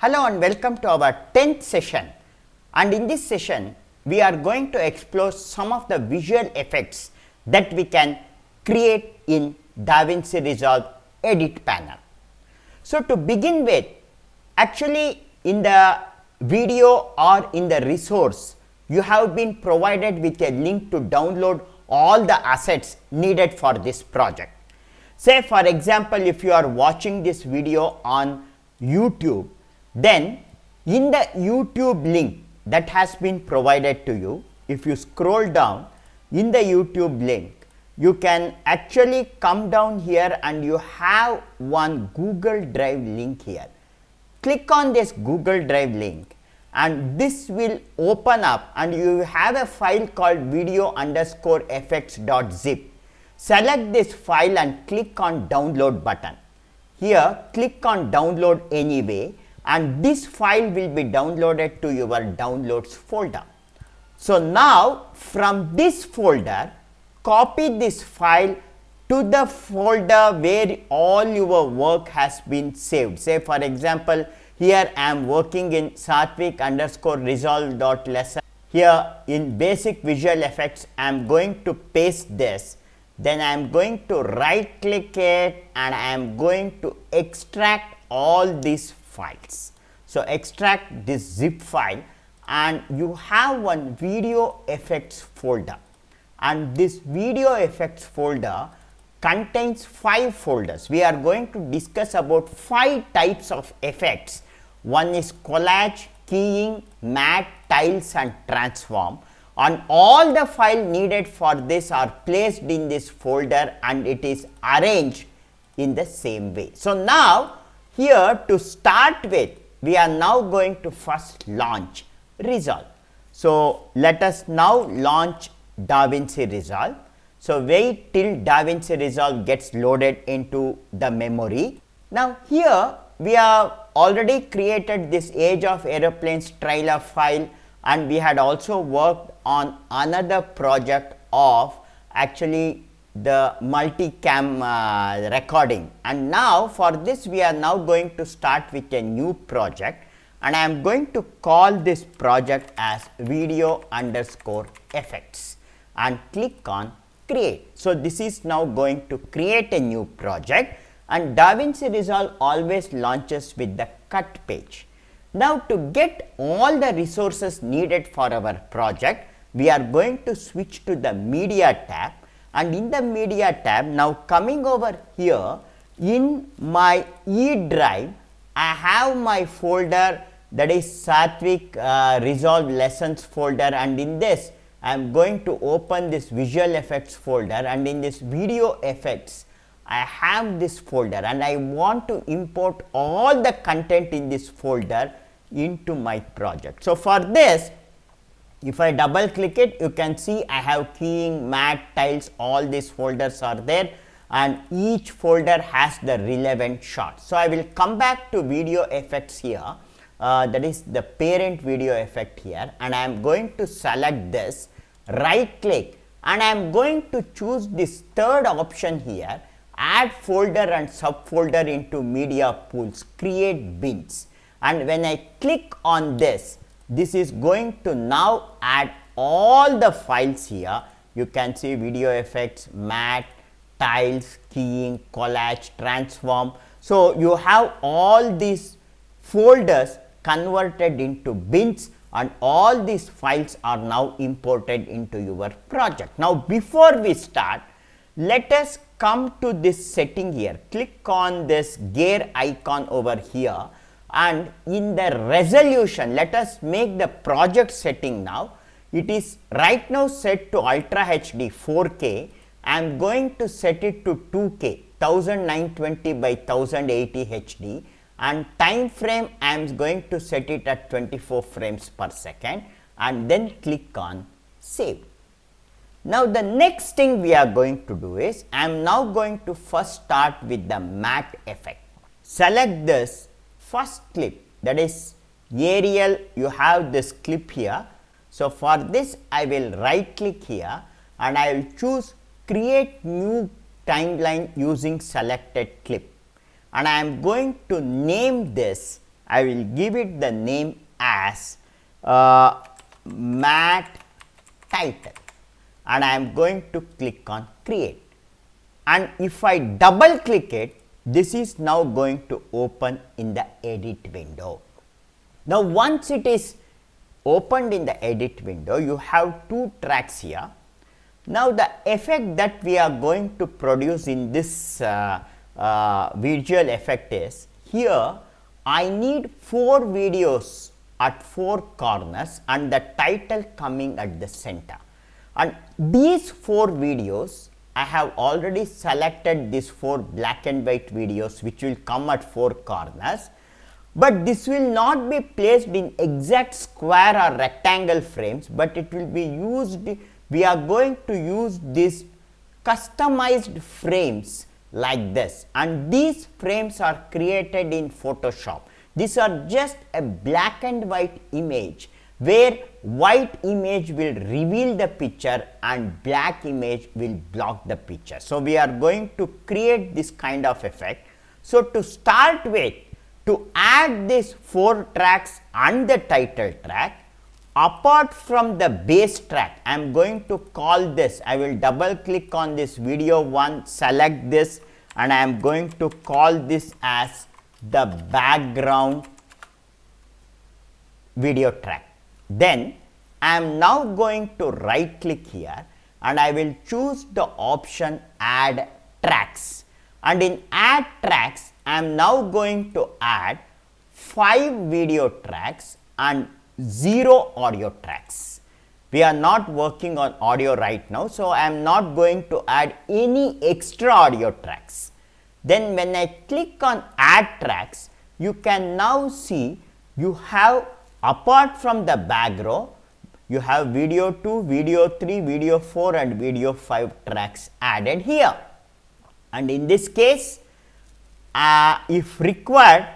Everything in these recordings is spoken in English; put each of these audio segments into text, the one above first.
Hello and welcome to our 10th session, and in this session we are going to explore some of the visual effects that we can create in DaVinci Resolve edit panel. So, to begin with, actually in the video or in the resource you have been provided with a link to download all the assets needed for this project. Say for example, if you are watching this video on YouTube, then in the YouTube link that has been provided to you, if you scroll down in the YouTube link, you can actually come down here and you have one Google Drive link here. Click on this Google Drive link and this will open up and you have a file called video_effects.zip. Select this file and click on download button. Here click on download anyway, and this file will be downloaded to your downloads folder. So now from this folder, copy this file to the folder where all your work has been saved. Say for example, here I am working in Satvik_resolve.lesson. Here in basic visual effects I am going to paste this. Then I am going to right click it and I am going to extract all these files. So extract this zip file and you have one video effects folder, and this video effects folder contains 5 folders. We are going to discuss about 5 types of effects. One is collage, keying, matte, tiles and transform, and all the file needed for this are placed in this folder and it is arranged in the same way. So now here to start with, we are now going to first launch Resolve. So let us now launch DaVinci Resolve. So wait till DaVinci Resolve gets loaded into the memory. Now here we have already created this Age of Aeroplanes trailer file, and we had also worked on another project of actually the multicam recording, and now for this we are now going to start with a new project, and I am going to call this project as video_effects and click on create. So this is now going to create a new project, and DaVinci Resolve always launches with the cut page. Now to get all the resources needed for our project, we are going to switch to the media tab, and in the media tab, now coming over here in my E drive, I have my folder that is Satvik Resolve lessons folder, and in this I am going to open this visual effects folder, and in this video effects I have this folder and I want to import all the content in this folder into my project. So for this, if I double click it, you can see I have keying, matte, tiles, all these folders are there, and each folder has the relevant shots. So I will come back to video effects here, that is the parent video effect here, and I am going to select this, right click, and I am going to choose this third option here, add folder and subfolder into media pools, create bins. And when I click on this, this is going to now add all the files here. You can see video effects, matte, tiles, keying, collage, transform. So you have all these folders converted into bins, and all these files are now imported into your project. Now before we start, let us come to this setting here. Click on this gear icon over here, and in the resolution, let us make the project setting now. It is right now set to Ultra HD 4K. I am going to set it to 2K 1920 by 1080 HD, and time frame I am going to set it at 24 frames per second, and then click on save. Now the next thing we are going to do is, I am now going to first start with the matte effect. Select this first clip, that is Arial, you have this clip here. So for this I will right click here and I will choose create new timeline using selected clip, and I am going to name this I will give it the name as mat title, and I am going to click on create. And if I double click it, this is now going to open in the edit window. Now, once it is opened in the edit window, you have two tracks here. Now, the effect that we are going to produce in this visual effect is, here I need 4 videos at 4 corners and the title coming at the center. And these 4 videos, I have already selected these 4 black and white videos which will come at 4 corners, but this will not be placed in exact square or rectangle frames, but it will be used, we are going to use these customized frames like this, and these frames are created in Photoshop. These are just a black and white image where white image will reveal the picture and black image will block the picture. So, we are going to create this kind of effect. So, to start with, to add these 4 tracks and the title track, apart from the base track, I am going to call this, I will double click on this video 1, select this, and I am going to call this as the background video track. Then I am now going to right click here and I will choose the option add tracks, and in add tracks I am now going to add 5 video tracks and 0 audio tracks. We are not working on audio right now, so I am not going to add any extra audio tracks. Then when I click on add tracks, you can now see you have, apart from the background, you have video 2, video 3, video 4 and video 5 tracks added here. And in this case, if required,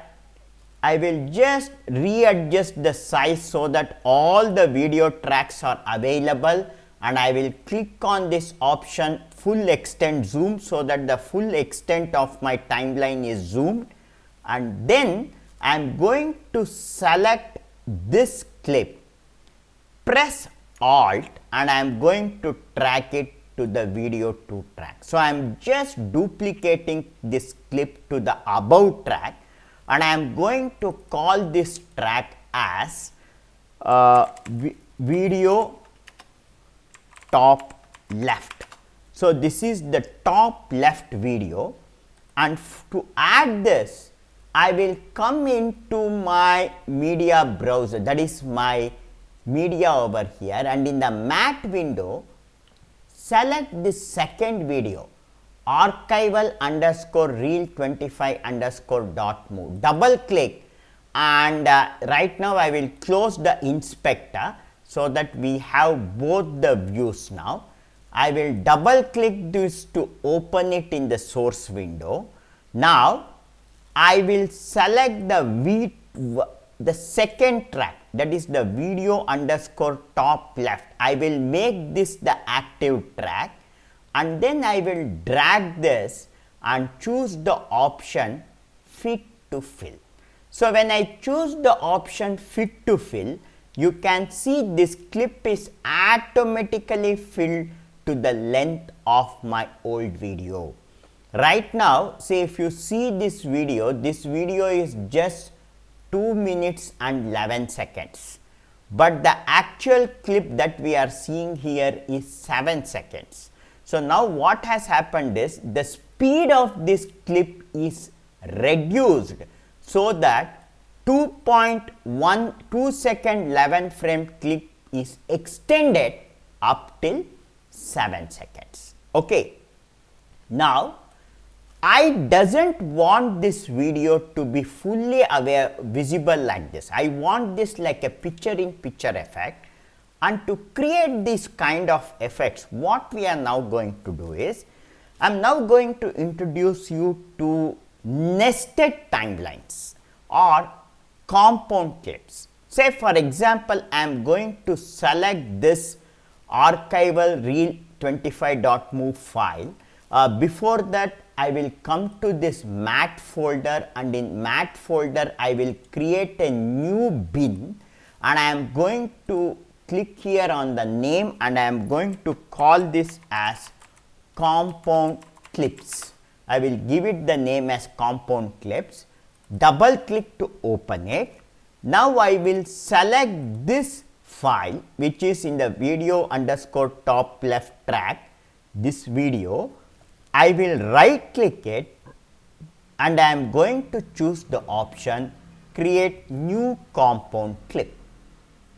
I will just readjust the size so that all the video tracks are available, and I will click on this option full extent zoom so that the full extent of my timeline is zoomed, and then I am going to select this clip, press Alt, and I am going to track it to the video 2 track. So, I am just duplicating this clip to the above track, and I am going to call this track as video top left. So, this is the top left video, and to add this, I will come into my media browser, that is my media over here, and in the mat window, select this second video, archival underscore reel 25 underscore dot move, double click, and right now I will close the inspector so that we have both the views now. I will double click this to open it in the source window. Now, I will select the second track, that is the video underscore top left. I will make this the active track, and then I will drag this and choose the option fit to fill. So, when I choose the option fit to fill, you can see this clip is automatically filled to the length of my old video. Right now, say if you see this video is just 2 minutes and 11 seconds, but the actual clip that we are seeing here is 7 seconds. So, now what has happened is the speed of this clip is reduced, so that 2.12 second 11 frame clip is extended up till 7 seconds. Okay. Now, I doesn't want this video to be fully visible like this. I want this like a picture in picture effect, and to create this kind of effects, what we are now going to do is, I am now going to introduce you to nested timelines or compound clips. Say for example, I am going to select this archival reel 25.move file. Before that, I will come to this mat folder, and in mat folder I will create a new bin, and I am going to click here on the name, and I am going to call this as compound clips. I will give it the name as compound clips. Double click to open it. Now I will select this file which is in the video underscore top left track, this video. I will right click it, and I am going to choose the option create new compound clip.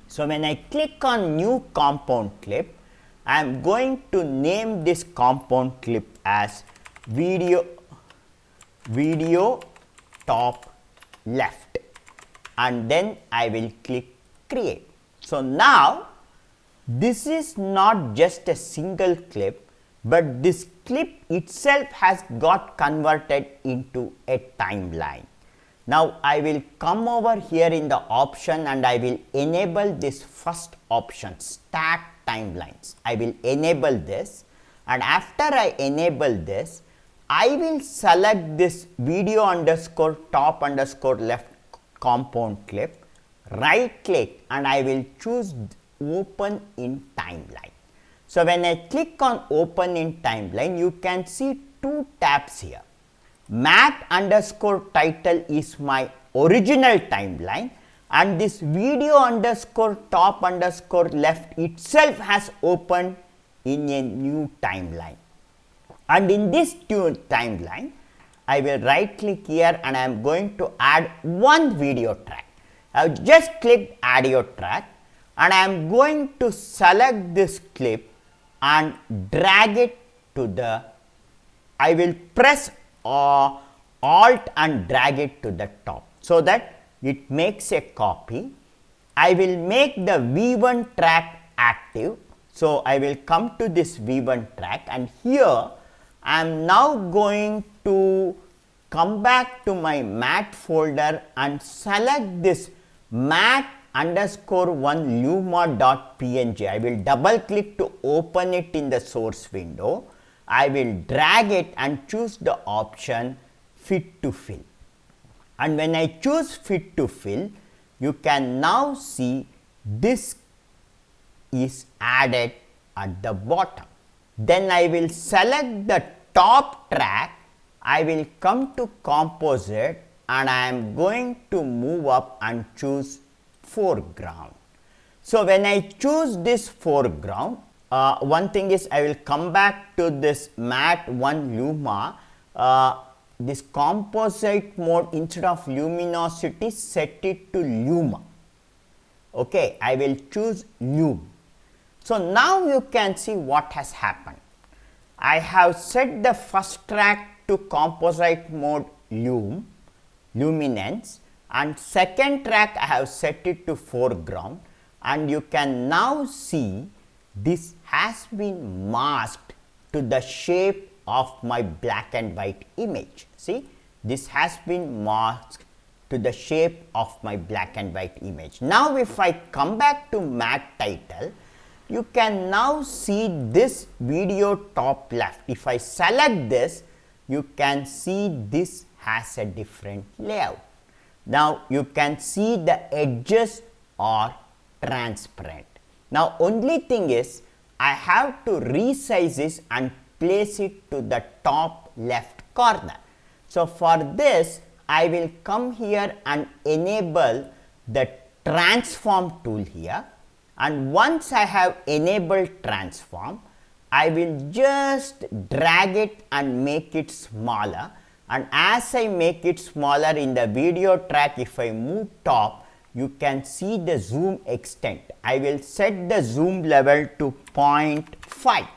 So when I click on new compound clip, I am going to name this compound clip as video top left, and then I will click create. So now this is not just a single clip, but this clip itself has got converted into a timeline. Now I will come over here in the option, and I will enable this first option, stack timelines. I will enable this, and after I enable this, I will select this video underscore top underscore left compound clip, right click, and I will choose open in timeline. So when I click on open in timeline, you can see two tabs here. Mat underscore title is my original timeline, and this video underscore top underscore left itself has opened in a new timeline. And in this new timeline, I will right click here, and I am going to add one video track. I have just clicked audio track, and I am going to select this clip and drag it to the, I will press Alt and drag it to the top, so that it makes a copy. I will make the V1 track active. So I will come to this V1 track, and here I am now going to come back to my mat folder and select this mat underscore 1 luma.png. I will double click to open it in the source window. I will drag it and choose the option fit to fill. And when I choose fit to fill, you can now see this is added at the bottom. Then I will select the top track. I will come to composite, and I am going to move up and choose foreground. So when I choose this foreground, one thing is I will come back to this mat 1 luma, this composite mode, instead of luminosity set it to luma. Okay, I will choose lume. So now you can see what has happened. I have set the first track to composite mode luminance, and second track I have set it to foreground, and you can now see this has been masked to the shape of my black and white image. See, this has been masked to the shape of my black and white image. Now if I come back to mat title, you can now see this video top left. If I select this, you can see this has a different layout. Now you can see the edges are transparent. Now only thing is I have to resize this and place it to the top left corner. So for this I will come here and enable the transform tool here, and once I have enabled transform, I will just drag it and make it smaller, and as I make it smaller in the video track, if I move top, you can see the zoom extent. I will set the zoom level to 0.5,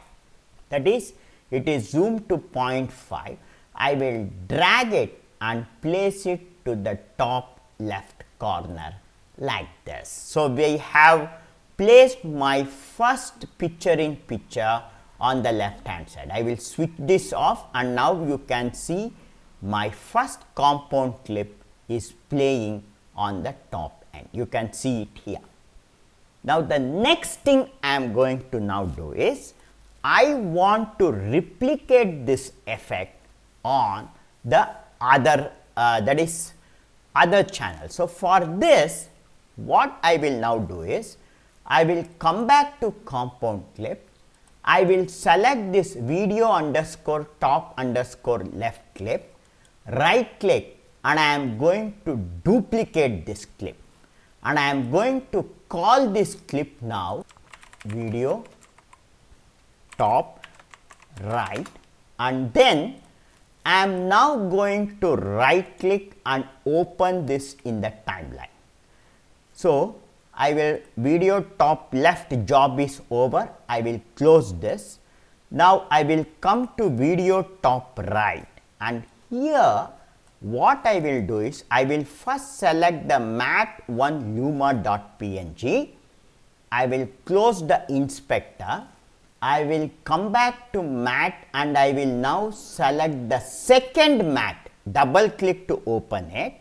that is, it is zoomed to 0.5. I will drag it and place it to the top left corner like this. So we have placed my first picture in picture on the left hand side. I will switch this off, and now you can see my first compound clip is playing on the top end. You can see it here. Now the next thing I am going to now do is I want to replicate this effect on the other that is other channel. So, for this what I will now do is I will come back to compound clip. I will select this video underscore top underscore left clip, right click, and I am going to duplicate this clip, and I am going to call this clip now video top right, and then I am now going to right click and open this in the timeline. So, I will video top left job is over. I will close this. Now, I will come to video top right, and here what I will do is I will first select the mat1 luma.png. I will close the inspector. I will come back to mat and I will now select the second mat, double click to open it,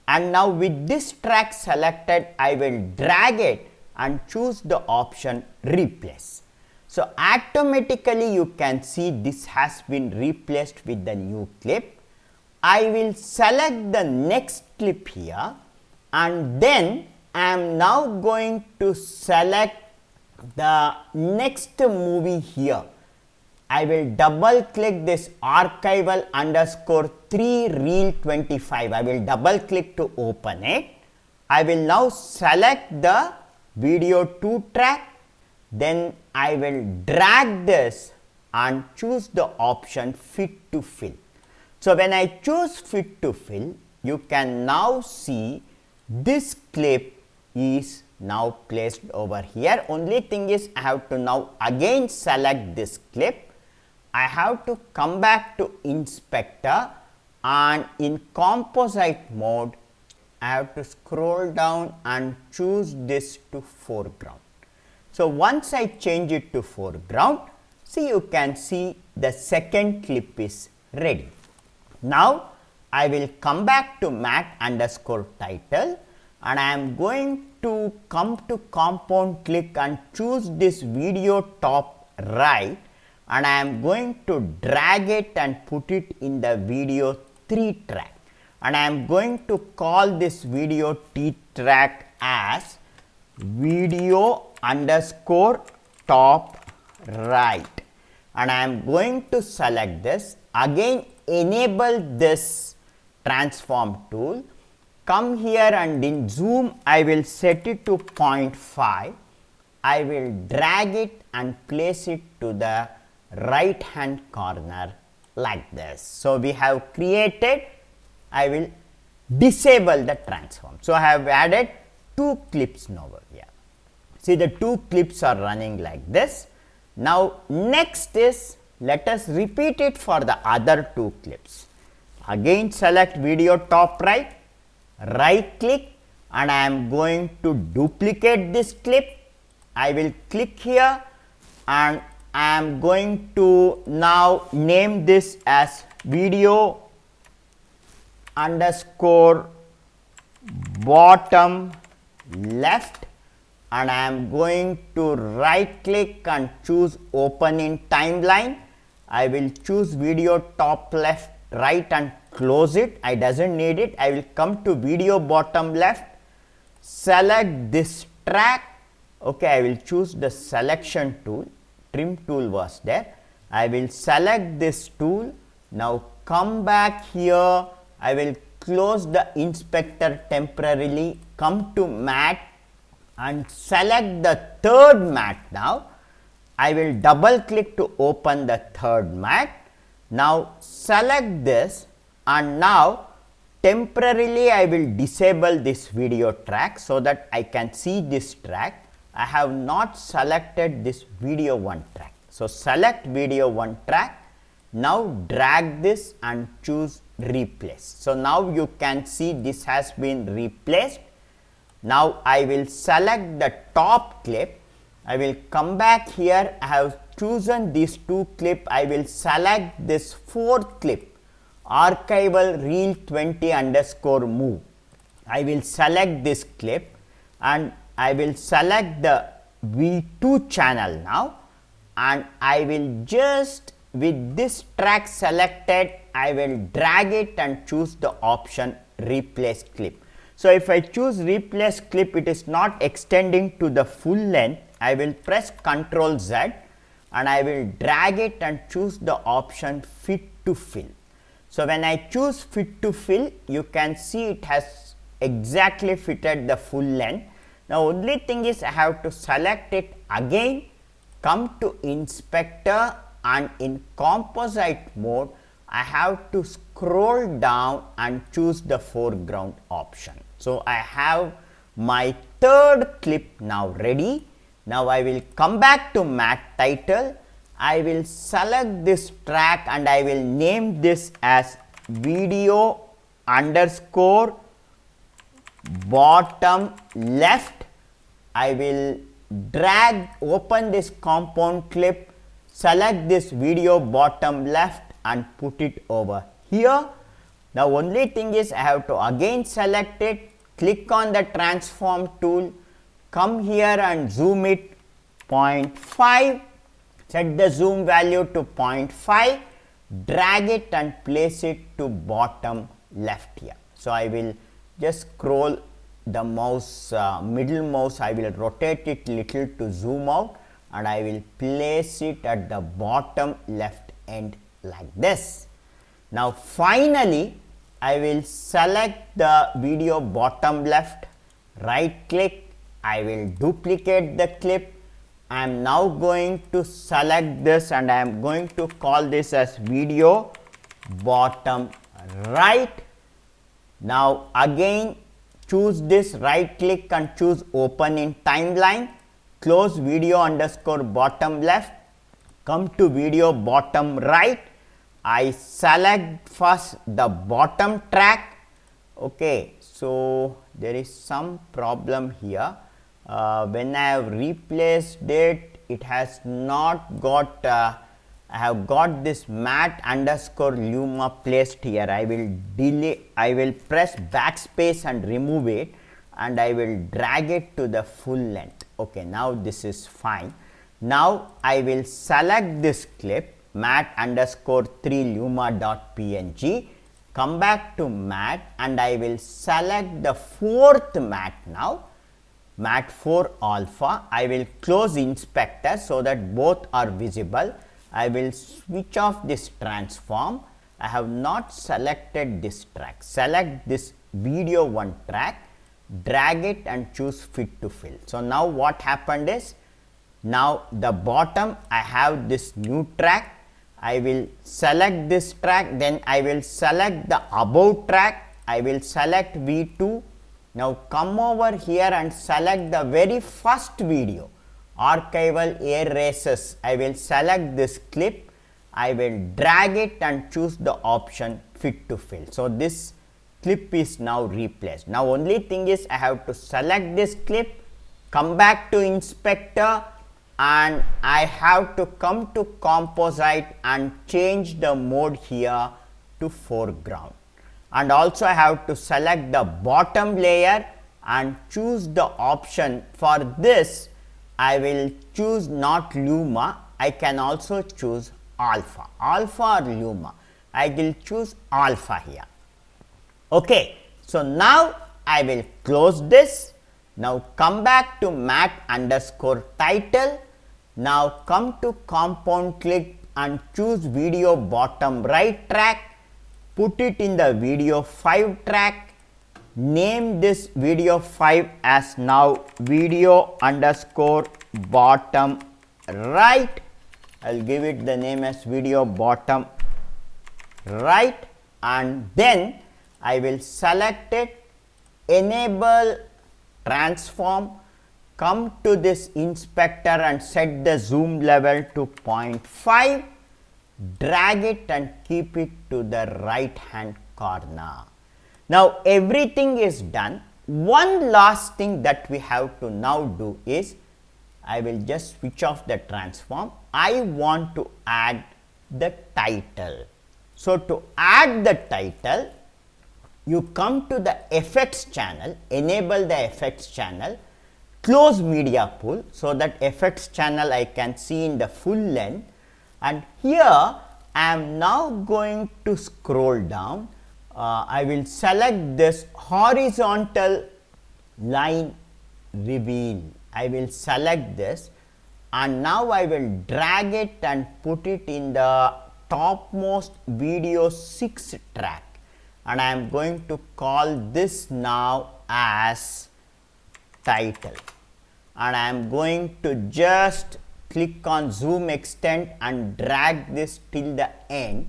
and now with this track selected I will drag it and choose the option replace. So, automatically you can see this has been replaced with the new clip. I will select the next clip here, and then I am now going to select the next movie here. I will double click this archival underscore 3 reel 25. I will double click to open it. I will now select the video 2 track. Then I will drag this and choose the option fit to fill. So, when I choose fit to fill, you can now see this clip is now placed over here. Only thing is I have to now again select this clip. I have to come back to inspector, and in composite mode I have to scroll down and choose this to foreground. So, once I change it to foreground, see, you can see the second clip is ready. Now, I will come back to mat underscore title, and I am going to come to compound click and choose this video top right, and I am going to drag it and put it in the video 3 track, and I am going to call this video T track as video underscore top right, and I am going to select this, again enable this transform tool, come here and in zoom I will set it to 0.5. I will drag it and place it to the right hand corner like this. So, we have created, I will disable the transform. So, I have added 2 clips now here. See, the 2 clips are running like this. Now, next is let us repeat it for the other 2 clips. Again select video top right, right click, and I am going to duplicate this clip. I will click here and I am going to now name this as video underscore bottom left, and I am going to right click and choose open in timeline. I will choose video top left right and close it. I doesn't need it. I will come to video bottom left, select this track. Okay, I will choose the selection tool, trim tool was there. I will select this tool. Now come back here. I will close the inspector temporarily, come to mat and select the third mat now. I will double click to open the third mat. Now select this, and now temporarily I will disable this video track so that I can see this track. I have not selected this video 1 track. So, select video 1 track. Now drag this and choose replace. So, now you can see this has been replaced. Now I will select the top clip. I will come back here. I have chosen these 2 clip. I will select this 4th clip, archival reel 20 underscore move. I will select this clip and I will select the V2 channel now, and I will just with this track selected I will drag it and choose the option replace clip. So if I choose replace clip, it is not extending to the full length. I will press Ctrl Z and I will drag it and choose the option fit to fill. So when I choose fit to fill, you can see it has exactly fitted the full length. Now only thing is I have to select it again, come to inspector, and in composite mode I have to scroll down and choose the foreground option. So I have my third clip now ready. Now I will come back to matte title. I will select this track and I will name this as video underscore bottom left. I will drag, open this compound clip, select this video bottom left and put it over here. The only thing is I have to again select it, click on the transform tool, come here and zoom it 0.5, set the zoom value to 0.5, drag it and place it to bottom left here. So I will just scroll the mouse, middle mouse, I will rotate it little to zoom out and I will place it at the bottom left end like this. Now finally I will select the video bottom left, right click, I will duplicate the clip. I am now going to select this and I am going to call this as video bottom right. Now again choose this, right click and choose open in timeline, close video underscore bottom left, come to video bottom right. I select first the bottom track. Okay, so there is some problem here. When I have replaced it, it has not got, I have got this matte underscore luma placed here. I will delete, I will press backspace and remove it and I will drag it to the full length. Okay, now this is fine. Now I will select this clip matte underscore 3 luma.png, come back to matte and I will select the fourth matte now, matte 4 alpha. I will close inspector so that both are visible. I will switch off this transform. I have not selected this track. Select this video 1 track, drag it and choose fit to fill. So now what happened is, now the bottom I have this new track. I will select this track, then I will select the above track. I will select V2. Now come over here and select the very first video, archival air races. I will select this clip. I will drag it and choose the option fit to fill. So this clip is now replaced. Now only thing is I have to select this clip, come back to inspector and I have to come to composite and change the mode here to foreground. And also I have to select the bottom layer and choose the option. For this I will choose not luma, I can also choose alpha, alpha or luma. I will choose alpha here. Okay, so now I will close this. Now come back to matte underscore title. Now come to compound clip and choose video bottom right track, put it in the video 5 track, name this video 5 as now video underscore bottom right. I will give it the name as video bottom right and then I will select it, enable transform, come to this inspector and set the zoom level to 0.5, drag it and keep it to the right hand corner. Now everything is done. One last thing that we have to now do is, I will just switch off the transform. I want to add the title. So to add the title, you come to the effects channel, enable the effects channel, close media pool so that effects channel I can see in the full length, and here I am now going to scroll down. I will select this horizontal line reveal. I will select this, and now I will drag it and put it in the topmost video 6 track, and I am going to call this now as title, and I am going to just click on zoom extend and drag this till the end.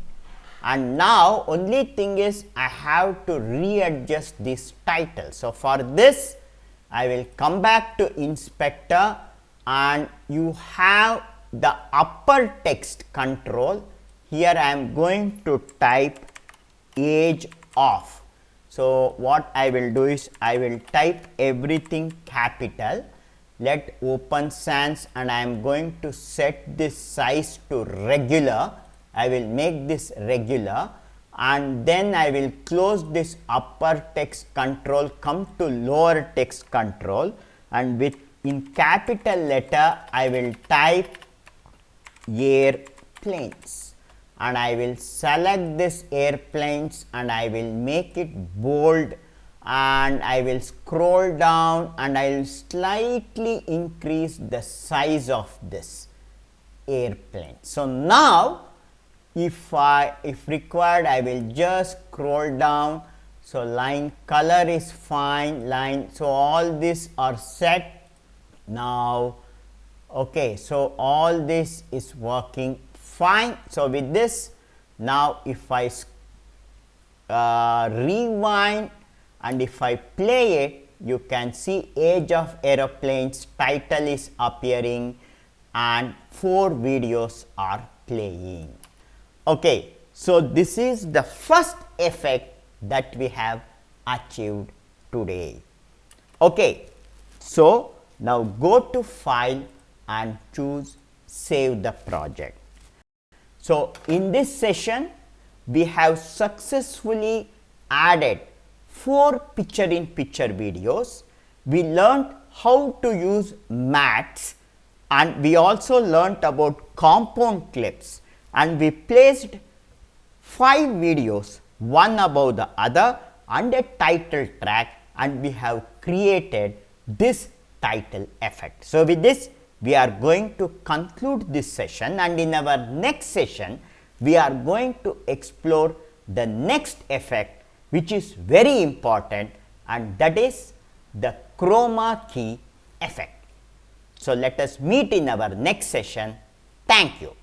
And now only thing is I have to readjust this title. So for this I will come back to inspector, and you have the upper text control. Here I am going to type age of. So what I will do is I will type everything capital, let open sans, and I am going to set this size to regular. I will make this regular, and then I will close this upper text control, come to lower text control, and with in capital letter I will type airplanes, and I will select this airplanes and I will make it bold, and I will scroll down and I will slightly increase the size of this airplane. So now if required I will just scroll down. So line color is fine, line, so all these are set now. Okay, so all this is working fine. So with this, now if I rewind and if I play it, you can see age of aeroplanes, title is appearing, and 4 videos are playing. Okay, so this is the first effect that we have achieved today. Okay, so now go to file and choose save the project. So in this session we have successfully added 4 picture-in-picture videos. We learned how to use mattes, and we also learnt about compound clips, and we placed 5 videos one above the other and a title track, and we have created this title effect. So with this we are going to conclude this session, and in our next session we are going to explore the next effect, which is very important, and that is the chroma key effect. So let us meet in our next session. Thank you.